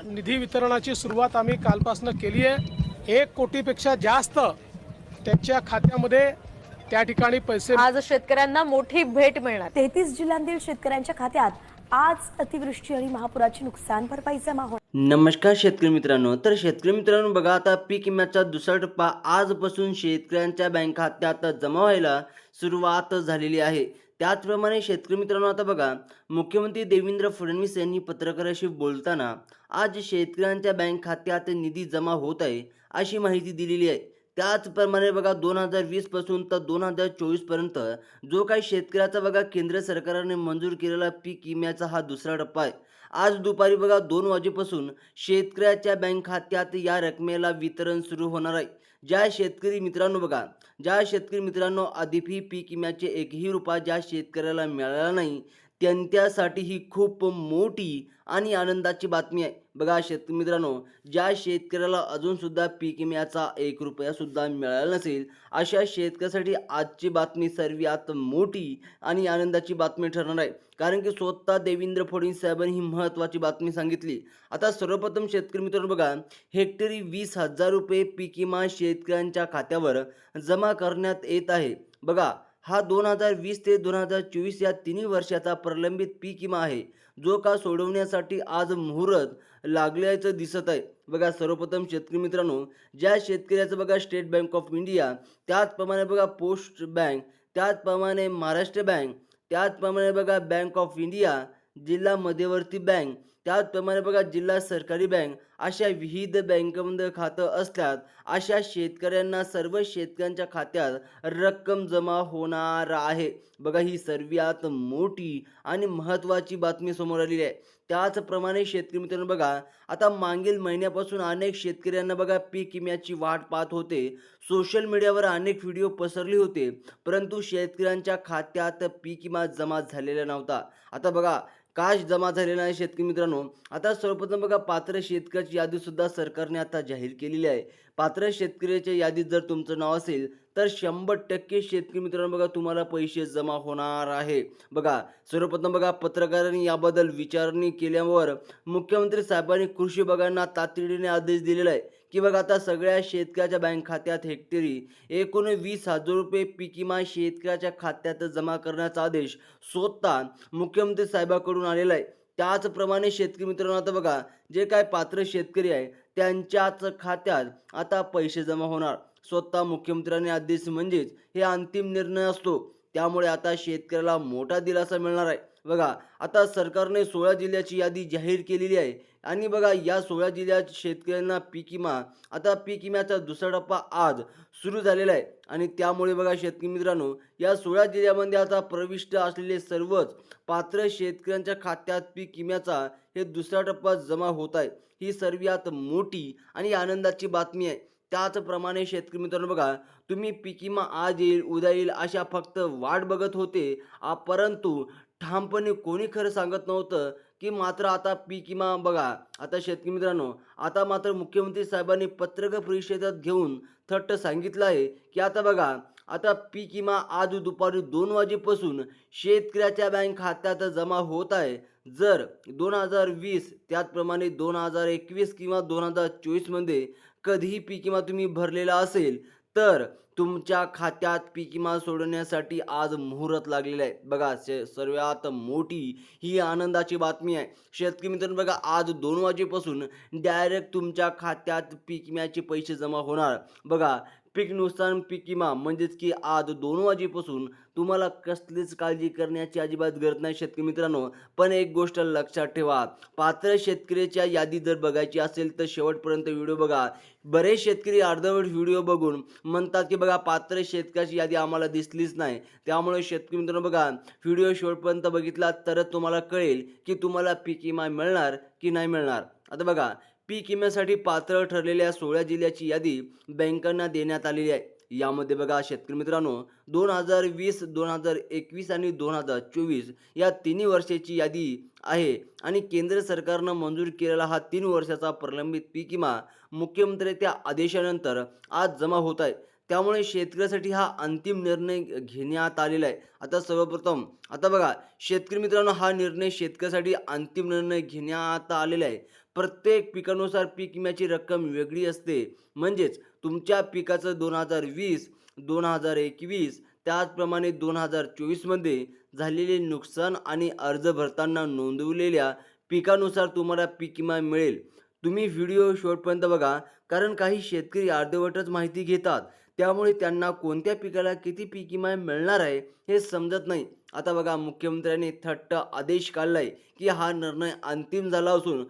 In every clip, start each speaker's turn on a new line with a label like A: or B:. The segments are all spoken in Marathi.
A: निधी वितरणाची सुरुवात आम्ही कालपासून केली आहे। 1 कोटीपेक्षा जास्त त्यांच्या खात्यामध्ये त्या ठिकाणी पैसे
B: आज शेतकऱ्यांना मोठी भेट मिळणार।
C: 33 जिल्ह्यांतील शेतकऱ्यांच्या खात्यात आज अतिवृष्टी आणि महापुराची नुकसान भरपाई जमा होणार।
D: नमस्कार शेतकरी मित्रांनो, तर शेतकरी मित्रांनो बघा, आता पीक विम्याचा दुसरा टप्पा आजपासून शेतकऱ्यांच्या बँक खात्यात जमा व्हायला सुरुवात झालेली आहे। त्याचप्रमाणे शेतकरी मित्रांनो, आता बघा, मुख्यमंत्री देवेंद्र फडणवीस यांनी पत्रकारांशी बोलताना आज शेतकऱ्यांच्या बँक खात्यात निधी जमा होत आहे अशी माहिती दिलेली आहे। त्याचप्रमाणे बघा, 2020 पासून तर 2024 पर्यंत जो काही शेतकऱ्याचा बघा केंद्र सरकारने मंजूर केलेला पीक विम्याचा हा दुसरा टप्पा आहे। आज दुपारी बघा 2 वाजेपासून शेतकऱ्याच्या बँक खात्यात या रकमेला वितरण सुरू होणार आहे। ज्या शेतकरी मित्रांनो आधीही पीक विम्याचे एकही रुपया ज्या शेतकऱ्याला मिळाला नाही त्यांच्यासाठी ही खूप मोठी आणि आनंदाची बातमी आहे। बघा शेतकरी मित्रांनो, ज्या शेतकऱ्याला अजून सुद्धा पीक विम्याचा 1 रुपया सुद्धा मिळाला नसेल अशा शेतकऱ्यासाठी आजची बातमी सर्वात मोठी आणि आनंदाची बातमी ठरणार आहे, कारण की स्वतः देवेंद्र फडणवीस साहेबांनी ही महत्त्वाची बातमी सांगितली। आता सर्वप्रथम शेतकरी मित्रांनो बघा, हेक्टरी 20,000 रुपये पीक विमा शेतकऱ्यांच्या खात्यावर जमा करण्यात येत आहे। बघा, हा 2020 ते 2024 या 3 वर्षाचा प्रलंबित पीक विमा आहे, जो का सोडवण्यासाठी आज मुहूर्त लागल्याचं दिसत आहे। बघा सर्वप्रथम शेतकरी मित्रांनो, ज्या शेतकऱ्याचं बघा स्टेट बँक ऑफ इंडिया, त्याचप्रमाणे बघा पोस्ट बँक, त्याचप्रमाणे महाराष्ट्र बँक, त्याचप्रमाणे बघा बँक ऑफ इंडिया, जिल्हा मध्यवर्ती बँक, त्याचप्रमाणे बघा जिल्हा सहकारी बँक, अशा विविध बँकांमध्ये खातं असतात अशा शेतकऱ्यांना सर्व शेतकऱ्यांच्या खात्यात रक्कम जमा होणार आहे। बघा ही सर्वात मोठी आणि महत्त्वाची बातमी समोर आलेली आहे। त्याचप्रमाणे शेतकरी मित्रांनो बघा, आता मागील महिन्यापासून अनेक शेतकऱ्यांना बघा पीक विम्याची वाट पाहत होते। सोशल मीडियावर अनेक व्हिडिओ पसरले होते, परंतु शेतकऱ्यांच्या खात्यात पीक विमा जमा झालेला नव्हता। आता बघा काश जमा झालेला आहे शेतकरी मित्रांनो। आता सर्वप्रथम बघा, पात्र शेतकऱ्याची यादी सुद्धा सरकारने आता जाहीर केलेली आहे। पात्र शेतकऱ्याच्या यादीत जर तुमचं नाव असेल तर 100% शेतकरी मित्रांनो बघा तुम्हाला पैसे जमा होणार आहे। बघा सर्वप्रथम बघा, पत्रकारांनी याबद्दल विचारणी केल्यावर मुख्यमंत्री साहेबांनी कृषी विभागांना तातडीने आदेश दिलेला आहे की बघा, आता सगळ्या शेतकऱ्याच्या बँक खात्यात हेक्टरी एकूण 20,000 रुपये पीक विमा शेतकऱ्याच्या खात्यात जमा करण्याचा आदेश स्वतः मुख्यमंत्री साहेबांकडून आलेला आहे। त्याचप्रमाणे शेतकरी मित्रांनो, आता बघा जे काय पात्र शेतकरी आहे त्यांच्याच खात्यात आता पैसे जमा होणार। स्वतः मुख्यमंत्र्यांनी आदेश म्हणजेच हे अंतिम निर्णय असतो, त्यामुळे आता शेतकऱ्याला मोठा दिलासा मिळणार आहे। बघा आता सरकारने 16 जिल्ह्याची यादी जाहीर केलेली आहे आणि बघा या 16 जिल्ह्यात शेतकऱ्यांना पीक विमा, आता पीक विम्याचा दुसरा टप्पा आज सुरू झालेला आहे आणि त्यामुळे बघा शेतकरी मित्रांनो, या 16 जिल्ह्यामध्ये आता प्रविष्ट असलेले सर्वच पात्र शेतकऱ्यांच्या खात्यात पीक विम्याचा हे दुसरा टप्पा जमा होत आहे। ही सर्वात मोठी आणि आनंदाची बातमी आहे। त्याचप्रमाणे शेतकरी मित्रांनो बघा, तुम्ही पीक विमा आज येईल उद्या येईल अशा फक्त वाट बघत होते, परंतु ठामपणे कोणी खरं सांगत नव्हतं की मात्र आता पीक विमा बघा, आता शेतकरी मित्रांनो आता मात्र मुख्यमंत्री साहेबांनी पत्रकार परिषदेत घेऊन थट्ट सांगितलं आहे की आता बघा, आता पीक विमा आज दुपारी 2 वाजेपासून शेतकऱ्याच्या बँक खात्यात जमा होत आहे। जर 2020 त्याचप्रमाणे 2021 किंवा 2024 मध्ये कधीही पीक विमा तुम्ही भरलेला असेल तर तुमच्या खात्यात पीक विमा सोडण्यासाठी आज मुहूर्त लागलेला आहे। बघा सर्वात मोठी ही आनंदाची बातमी आहे शेतकरी मित्रांनो। बघा आज 2 वाजेपासून डायरेक्ट तुमच्या खात्यात पीक विम्याचे पैसे जमा होणार। बघा पीक नुकसान पीक विमा म्हणजेच की आज 2 वाजेपासून तुम्हाला कसलीच काळजी करण्याची अजिबात गरज नाही शेतकरी मित्रांनो। पण एक गोष्ट लक्षात ठेवा, पात्र शेतकऱ्याच्या यादी जर बघायची असेल तर शेवटपर्यंत व्हिडिओ बघा। बरेच शेतकरी अर्धवट व्हिडिओ बघून म्हणतात की बघा पात्र शेतकऱ्याची यादी आम्हाला दिसलीच नाही, त्यामुळे शेतकरी मित्रांनो बघा व्हिडिओ शेवटपर्यंत बघितला तरच तुम्हाला कळेल की तुम्हाला पीक विमा मिळणार की नाही मिळणार। आता बघा पीक विम्यासाठी पात्र ठरलेल्या 16 जिल्ह्याची यादी बँकांना देण्यात आलेली आहे। यामध्ये बघा शेतकरी मित्रांनो 2020, 2021 आणि 2024 या 3 वर्षाची यादी आहे आणि केंद्र सरकारनं मंजूर केलेला हा 3 वर्षाचा प्रलंबित पीक विमा मुख्यमंत्र्यांच्या आदेशानंतर आज जमा होत आहे। त्यामुळे शेतकऱ्यासाठी हा अंतिम निर्णय घेण्यात आलेला आहे. आता सर्वप्रथम आता बघा शेतकरी मित्रांनो, हा निर्णय शेतकऱ्यासाठी अंतिम निर्णय घेण्यात आलेला आहे. प्रत्येक पिकानुसार पीक विम्याची रक्कम वेगळी असते. म्हणजेच तुमच्या पिकाचं 2020, 2021 त्याचप्रमाणे 2024 मध्ये झालेले नुकसान आणि अर्ज भरताना नोंदवलेल्या पिकानुसार तुम्हाला पीक विमा मिळेल. तुम्ही व्हिडिओ शेवटपर्यंत बघा, कारण काही शेतकरी अर्धवटच माहिती घेतात. त्यामुळे त्यांना कोणत्या पिकाला किती पीक विमा मिळणार आहे हे समजत नाही. आता बघा मुख्यमंत्र्यांनी थट्ट आदेश काढलाय की हा निर्णय अंतिम झाला असून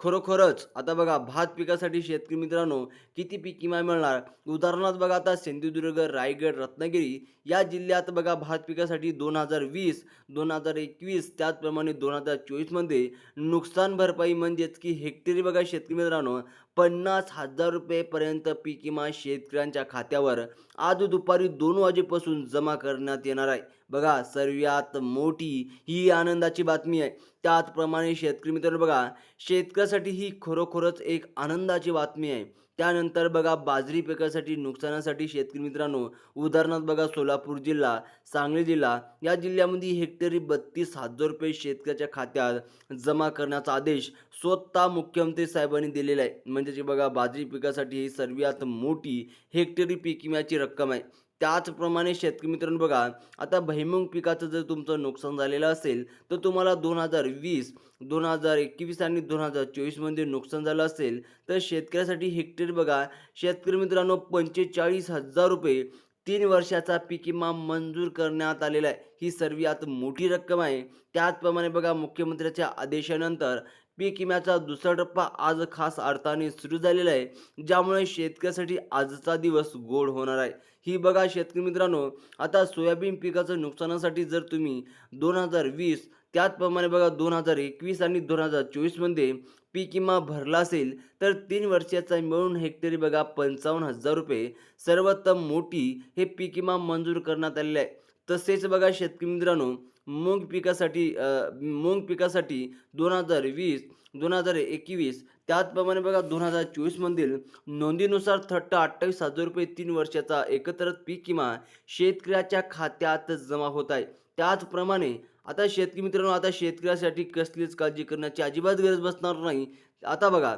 D: खरोखरच आता बघा भात पिकासाठी शेतकरी मित्रांनो किती पीक विमा मिळणार. उदाहरणार्थ बघा आता सिंधुदुर्ग, रायगड, रत्नागिरी या जिल्ह्यात बघा भात पिकासाठी 2020, 2021 त्याचप्रमाणे 2024 मध्ये नुकसान भरपाई म्हणजेच की हेक्टरी बघा शेतकरी मित्रांनो 50,000 रुपयेपर्यंत पीक विमा शेतकऱ्यांच्या खात्यावर आज दुपारी 2 वाजेपासून जमा करण्यात येणार आहे. बघा सर्वात मोठी ही आनंदाची बातमी आहे. त्याचप्रमाणे शेतकरी मित्रांनो बघा शेतकऱ्यासाठी ही खरोखरच एक आनंदाची बातमी आहे. त्यानंतर बघा बाजरी पिकासाठी नुकसानासाठी शेतकरी मित्रांनो उदाहरणार्थ बघा सोलापूर जिल्हा, सांगली जिल्हा या जिल्ह्यामध्ये हेक्टरी 32,000 रुपये शेतकऱ्याच्या खात्यात जमा करण्याचा आदेश स्वतः मुख्यमंत्री साहेबांनी दिलेला आहे. म्हणजे की बघा बाजरी पिकासाठी ही सर्वात मोठी हेक्टरी पीक विम्याची रक्कम आहे. त्याचप्रमाणे शेतकरी मित्रांनो बघा आता भुईमूग पिकाचं जर तुमचं नुकसान झालेलं असेल तर तुम्हाला 2020, 2021 आणि 2024 मध्ये नुकसान झालं असेल तर शेतकऱ्यासाठी हेक्टरी बघा शेतकरी मित्रांनो 45,000 रुपये 3 वर्षाचा पीक विमा मंजूर करण्यात आलेला आहे. ही सर्वात मोठी रक्कम आहे. त्याचप्रमाणे बघा मुख्यमंत्र्याच्या आदेशानंतर पीक विम्याचा दुसरा टप्पा आज खास अर्थाने सुरू झालेला आहे, ज्यामुळे शेतकऱ्यासाठी आजचा दिवस गोड होणार आहे. ही बघा शेतकरी मित्रांनो आता सोयाबीन पिकाचं नुकसानासाठी जर तुम्ही 2020 त्याचप्रमाणे बघा 2021 आणि 2024 मध्ये पीक विमा भरला असेल तर 3 वर्षाचा मिळून हेक्टरी बघा 55,000 रुपये सर्वोत्तम मोठी हे पीक विमा मंजूर करण्यात आलेले आहे. तसेच बघा शेतकरी मित्रांनो मूग पिकासाठी 2020, 2021 त्याचप्रमाणे बघा 2024 मधील नोंदीनुसार थट्ट 28,000 रुपये 3 वर्षाचा एकत्रित पीक विमा शेतकऱ्याच्या खात्यात जमा होत आहे. त्याचप्रमाणे आता शेतकरी मित्रांनो आता शेतकऱ्यासाठी कसलीच काळजी करण्याची अजिबात गरज बसणार नाही. आता बघा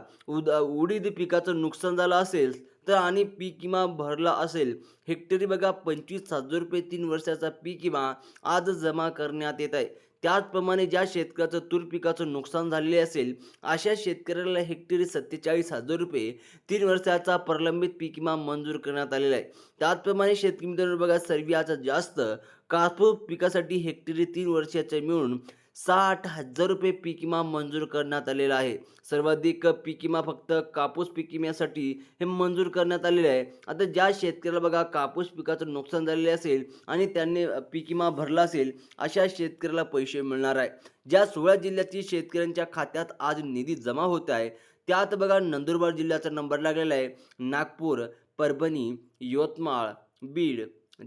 D: उडीद पिकाचं नुकसान झालं असेल तर आणि पीक विमा भरला असेल हेक्टरी बघा 25,000 रुपये 3 वर्षाचा पीक विमा आज जमा करण्यात येत आहे. त्याचप्रमाणे ज्या शेतकऱ्याचं तूर पिकाचं नुकसान झालेले असेल अशा शेतकऱ्याला हेक्टरी 47,000 रुपये 3 वर्षाचा प्रलंबित पीक विमा मंजूर करण्यात आलेला आहे. त्याचप्रमाणे शेतकरी मित्रांनो बघा सर्वात जास्त कापूस पिकासाठी हेक्टरी 3 वर्षाचे मिळून 60,000 रुपये पीक विमा मंजूर करण्यात आलेला आहे. सर्वाधिक पीक विमा फक्त कापूस पीक विम्यासाठी हे मंजूर करण्यात आलेले आहे. आता ज्या शेतकऱ्याला बघा कापूस पिकाचं नुकसान झालेले असेल आणि त्यांनी पीक विमा भरला असेल अशा शेतकऱ्याला पैसे मिळणार आहे. ज्या 16 जिल्ह्यातील शेतकऱ्यांच्या खात्यात आज निधी जमा होत आहे त्यात बघा नंदुरबार जिल्ह्याचा नंबर लागलेला आहे. नागपूर, परभणी, यवतमाळ, बीड,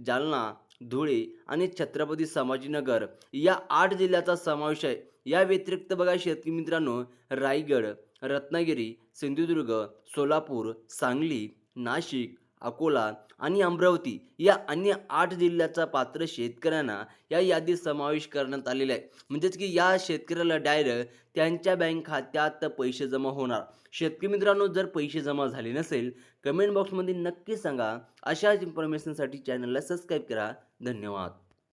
D: जालना, धुळे आणि छत्रपती संभाजीनगर या 8 जिल्ह्याचा समावेश आहे. या व्यतिरिक्त बघा शेतकरी मित्रांनो रायगड, रत्नागिरी, सिंधुदुर्ग, सोलापूर, सांगली, नाशिक, अकोला आणि अमरावती या अन्य 8 जिल्ह्याचा पात्र शेतकऱ्यांना या यादीत समावेश करण्यात आलेला आहे. म्हणजेच की या शेतकऱ्याला डायरेक्ट त्यांच्या बँक खात्यात पैसे जमा होणार. शेतकरी मित्रांनो जर पैसे जमा झाले नसेल कमेंट बॉक्समध्ये नक्की सांगा. अशाच इन्फॉर्मेशनसाठी चॅनलला सबस्क्राईब करा. धन्यवाद.